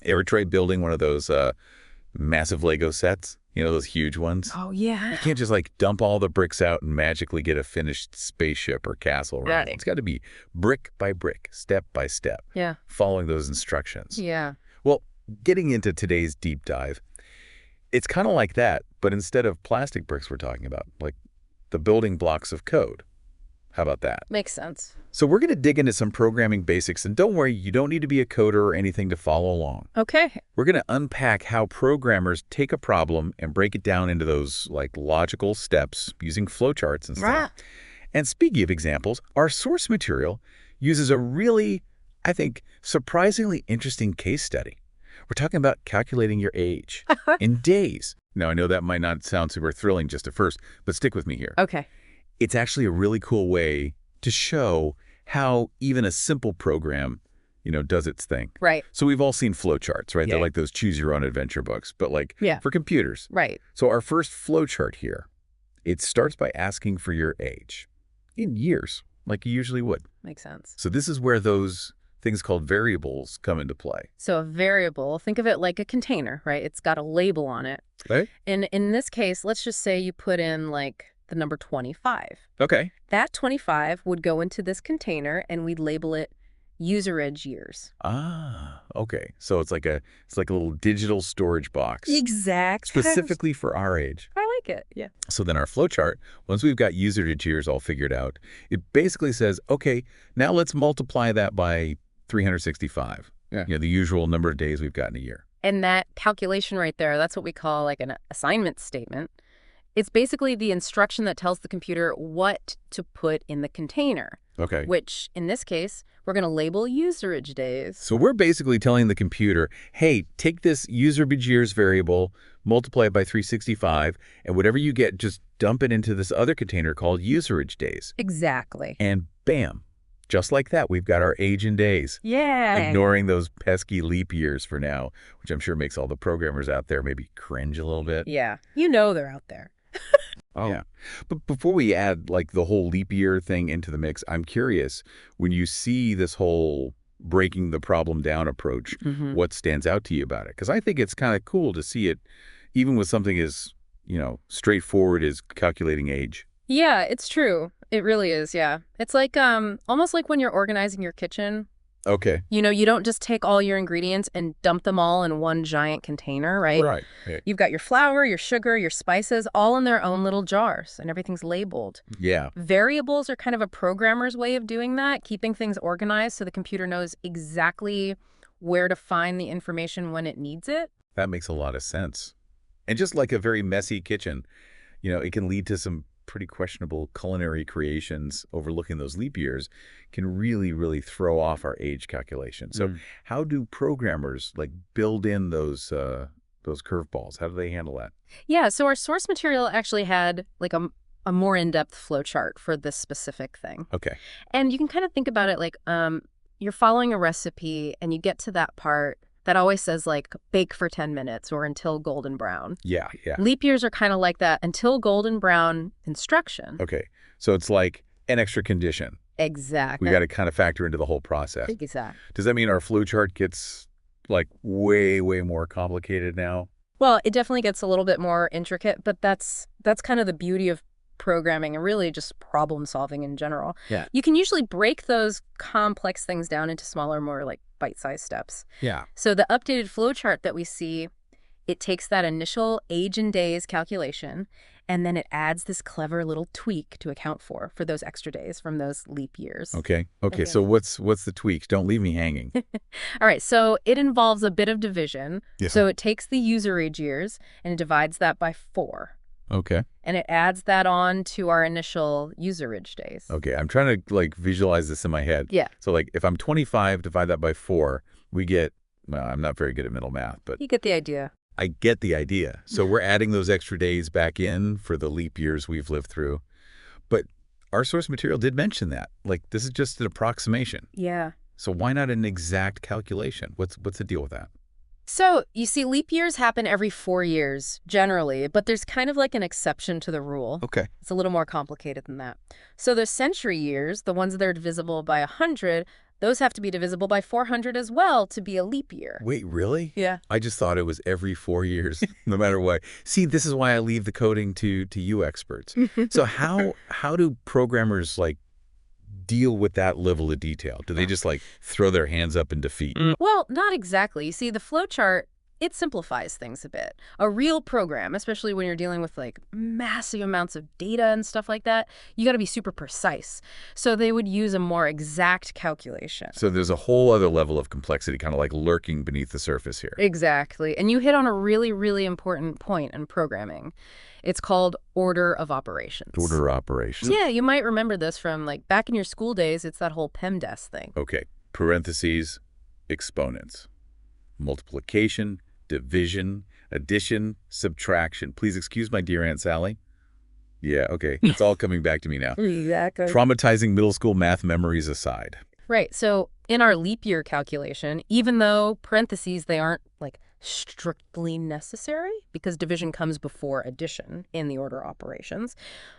Ever tried building one of those massive Lego sets? You know, those huge ones? Oh, yeah. You can't just like dump all the bricks out and magically get a finished spaceship or castle. Right? Right. It's got to be brick by brick, step by step, Yeah. following those instructions. Yeah. Well, getting into today's deep dive, it's kind of like that, but instead of plastic bricks we're talking about, like the building blocks of code. How about that? Makes sense. So we're going to dig into some programming basics, and don't worry, you don't need to be a coder or anything to follow along. Okay. We're going to unpack how programmers take a problem and break it down into those like logical steps using flowcharts and stuff. Right. And speaking of examples, our source material uses a really, I think, surprisingly interesting case study. We're talking about calculating your age in days. Now, I know that might not sound super thrilling just at first, but stick with me here. Okay. It's actually a really cool way to show how even a simple program, does its thing. Right. So we've all seen flowcharts, right? Yeah. They're like those choose-your-own-adventure books, but like Yeah. for computers. Right. So our first flowchart here, it starts by asking for your age in years, like you usually would. Makes sense. So this is where those things called variables come into play. So a variable, think of it like a container, right? It's got a label on it. Right? And in this case, let's just say you put in like the number 25. Okay. That 25 would go into this container and we'd label it userage years. Ah, okay. So it's like a little digital storage box. Exact. Specifically for our age. I like it. Yeah. So then our flowchart, once we've got userage years all figured out, it basically says, okay, now let's multiply that by 365. Yeah. The usual number of days we've got in a year. And that calculation right there, that's what we call like an assignment statement. It's basically the instruction that tells the computer what to put in the container, Okay. which in this case, we're going to label userage days. So we're basically telling the computer, hey, take this userage years variable, multiply it by 365, and whatever you get, just dump it into this other container called userage days. Exactly. And bam, just like that, we've got our age in days. Yeah. Ignoring those pesky leap years for now, which I'm sure makes all the programmers out there maybe cringe a little bit. Yeah. You know they're out there. Oh, Yeah. But before we add like the whole leap year thing into the mix, I'm curious, when you see this whole breaking the problem down approach, Mhm. what stands out to you about it? Because I think it's kind of cool to see it even with something as, straightforward as calculating age. Yeah, it's true. It really is, yeah. It's like almost like when you're organizing your kitchen. Okay. You don't just take all your ingredients and dump them all in one giant container, right? Right. You've got your flour, your sugar, your spices, all in their own little jars, and everything's labeled. Yeah. Variables are kind of a programmer's way of doing that, keeping things organized so the computer knows exactly where to find the information when it needs it. That makes a lot of sense. And just like a very messy kitchen, it can lead to some pretty questionable culinary creations. Overlooking those leap years can really, really throw off our age calculation. So how do programmers like build in those curveballs? How do they handle that? Yeah, so our source material actually had like a more in-depth flowchart for this specific thing. Okay. And you can kind of think about it like you're following a recipe and you get to that part that always says like bake for 10 minutes or until golden brown. Yeah. Leap years are kind of like that until golden brown instruction. Okay. So it's like an extra condition. Exactly. We got to kind of factor into the whole process. Exactly. Does that mean our flowchart gets like way, way more complicated now? Well, it definitely gets a little bit more intricate, but that's kind of the beauty of programming and really just problem solving in general. Yeah. You can usually break those complex things down into smaller, more like bite-sized steps. yeah. So the updated flowchart that we see, it takes that initial age and days calculation, and then it adds this clever little tweak to account for those extra days from those leap years. Okay. Okay. So what's the tweaks? Don't leave me hanging. All right, so it involves a bit of division. Yeah. So it takes the user age years and it divides that by 4. Okay. And it adds that on to our initial userage days. Okay. I'm trying to like visualize this in my head. Yeah. So like if I'm 25, divide that by 4, we get, well, I'm not very good at middle math, but You get the idea. I get the idea. So we're adding those extra days back in for the leap years we've lived through. But our source material did mention that. Like this is just an approximation. Yeah. So why not an exact calculation? What's the deal with that? So you see, leap years happen every 4 years, generally, but there's kind of like an exception to the rule. Okay. It's a little more complicated than that. So the century years, the ones that are divisible by 100, those have to be divisible by 400 as well to be a leap year. Wait, really? Yeah. I just thought it was every 4 years, no matter what. See, this is why I leave the coding to you experts. So how do programmers like deal with that level of detail? Do they just like throw their hands up in defeat? Well, not exactly. You see, the flowchart, it simplifies things a bit. A real program, especially when you're dealing with like massive amounts of data and stuff like that, you got to be super precise. So they would use a more exact calculation. So there's a whole other level of complexity kind of like lurking beneath the surface here. Exactly. And you hit on a really, really important point in programming. It's called order of operations. Order operations. Yeah, you might remember this from like back in your school days. It's that whole PEMDAS thing. Okay, parentheses, exponents, multiplication, division, addition, subtraction. Please excuse my dear Aunt Sally. Yeah, okay. It's all coming back to me now. Exactly. Traumatizing middle school math memories aside. Right. So in our leap year calculation, even though parentheses, they aren't like strictly necessary because division comes before addition in the order operations,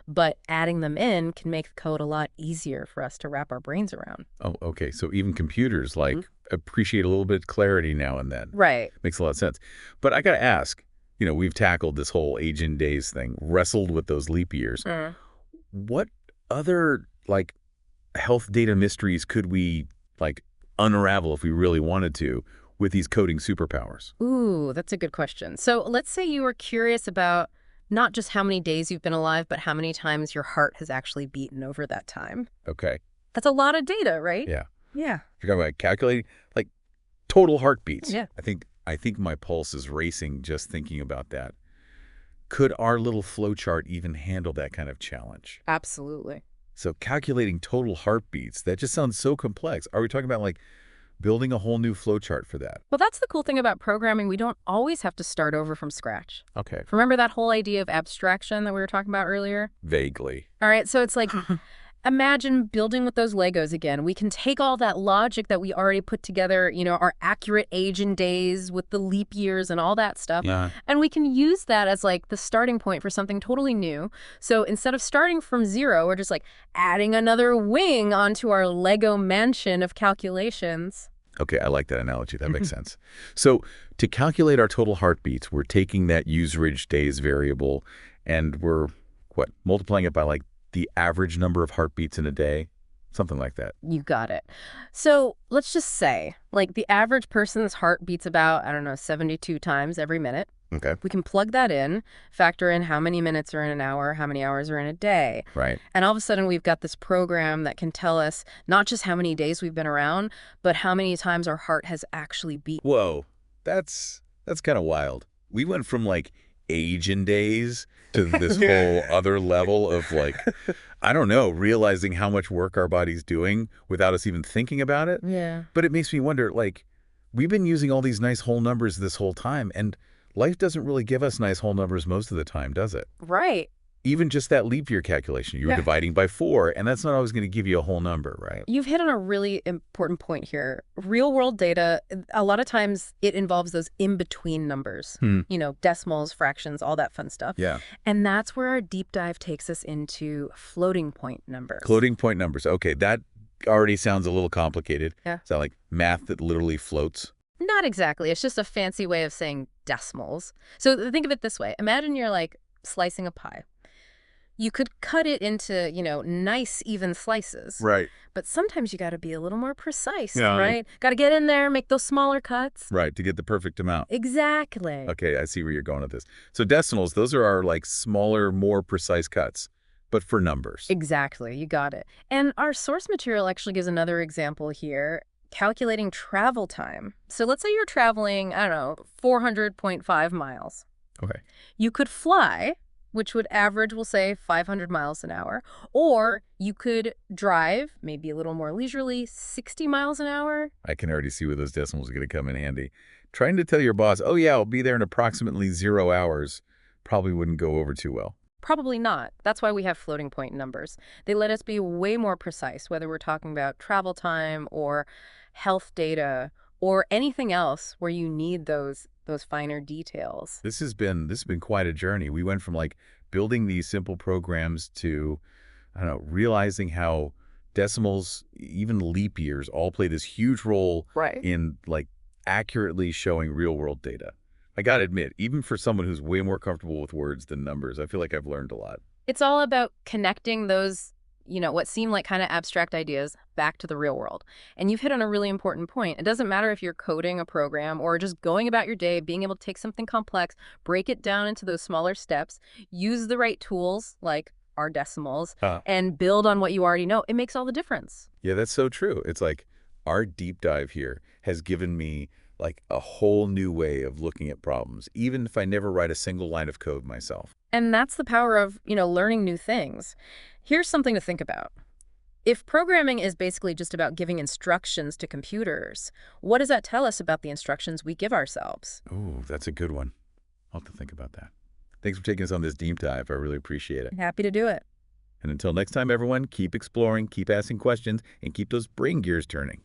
but adding them in can make the code a lot easier for us to wrap our brains around. Oh, okay. So even computers like appreciate a little bit of clarity now and then. Right. Makes a lot of sense. But I got to ask, we've tackled this whole age in days thing, wrestled with those leap years. What other like health data mysteries could we like unravel if we really wanted to with these coding superpowers? Ooh, that's a good question. So let's say you were curious about not just how many days you've been alive, but how many times your heart has actually beaten over that time. Okay. That's a lot of data, right? Yeah. Yeah. If you're talking about calculating like total heartbeats. Yeah. I think my pulse is racing just thinking about that. Could our little flowchart even handle that kind of challenge? Absolutely. So calculating total heartbeats, that just sounds so complex. Are we talking about like building a whole new flowchart for that? Well, that's the cool thing about programming. We don't always have to start over from scratch. Okay. Remember that whole idea of abstraction that we were talking about earlier? Vaguely. All right, so it's like, imagine building with those Legos again. We can take all that logic that we already put together, our accurate age and days with the leap years and all that stuff. Yeah. And we can use that as like the starting point for something totally new. So instead of starting from zero, we're just like adding another wing onto our Lego mansion of calculations. Okay, I like that analogy. That makes sense. So to calculate our total heartbeats, we're taking that userage days variable and we're, multiplying it by like the average number of heartbeats in a day? Something like that. You got it. So let's just say, like the average person's heart beats about, 72 times every minute. Okay. We can plug that in, factor in how many minutes are in an hour, how many hours are in a day. Right. And all of a sudden we've got this program that can tell us not just how many days we've been around, but how many times our heart has actually beat. Whoa, that's kind of wild. We went from like age in days to this whole other level of like, I don't know, realizing how much work our body's doing without us even thinking about it. Yeah. But it makes me wonder, like, we've been using all these nice whole numbers this whole time, and life doesn't really give us nice whole numbers most of the time, does it? Right. Even just that leap year calculation, you were dividing by 4, and that's not always going to give you a whole number, right? You've hit on a really important point here. Real world data, a lot of times it involves those in-between numbers, decimals, fractions, all that fun stuff. Yeah. And that's where our deep dive takes us into floating point numbers. Floating point numbers. Okay, that already sounds a little complicated. Yeah. Is that like math that literally floats? Not exactly. It's just a fancy way of saying decimals. So think of it this way. Imagine you're like slicing a pie. You could cut it into, nice, even slices. Right. But sometimes you got to be a little more precise, Yeah. right? Got to get in there, make those smaller cuts. Right, to get the perfect amount. Exactly. Okay, I see where you're going with this. So decimals, those are our like smaller, more precise cuts, but for numbers. Exactly. You got it. And our source material actually gives another example here, calculating travel time. So let's say you're traveling, 400.5 miles. Okay. You could fly, which would average, we'll say, 500 miles an hour. Or you could drive, maybe a little more leisurely, 60 miles an hour. I can already see where those decimals are going to come in handy. Trying to tell your boss, oh yeah, I'll be there in approximately 0 hours, probably wouldn't go over too well. Probably not. That's why we have floating point numbers. They let us be way more precise, whether we're talking about travel time or health data or anything else where you need those finer details. This has been quite a journey. We went from like building these simple programs to, realizing how decimals, even leap years, all play this huge role Right. in, like, accurately showing real-world data. I gotta admit, even for someone who's way more comfortable with words than numbers, I feel like I've learned a lot. It's all about connecting those, what seem like kind of abstract ideas back to the real world. And you've hit on a really important point. It doesn't matter if you're coding a program or just going about your day, being able to take something complex, break it down into those smaller steps, use the right tools like our decimals, Huh. and build on what you already know. It makes all the difference. Yeah, that's so true. It's like our deep dive here has given me like a whole new way of looking at problems, even if I never write a single line of code myself. And that's the power of, learning new things. Here's something to think about. If programming is basically just about giving instructions to computers, what does that tell us about the instructions we give ourselves? Oh, that's a good one. I'll have to think about that. Thanks for taking us on this deep dive. I really appreciate it. Happy to do it. And until next time, everyone, keep exploring, keep asking questions, and keep those brain gears turning.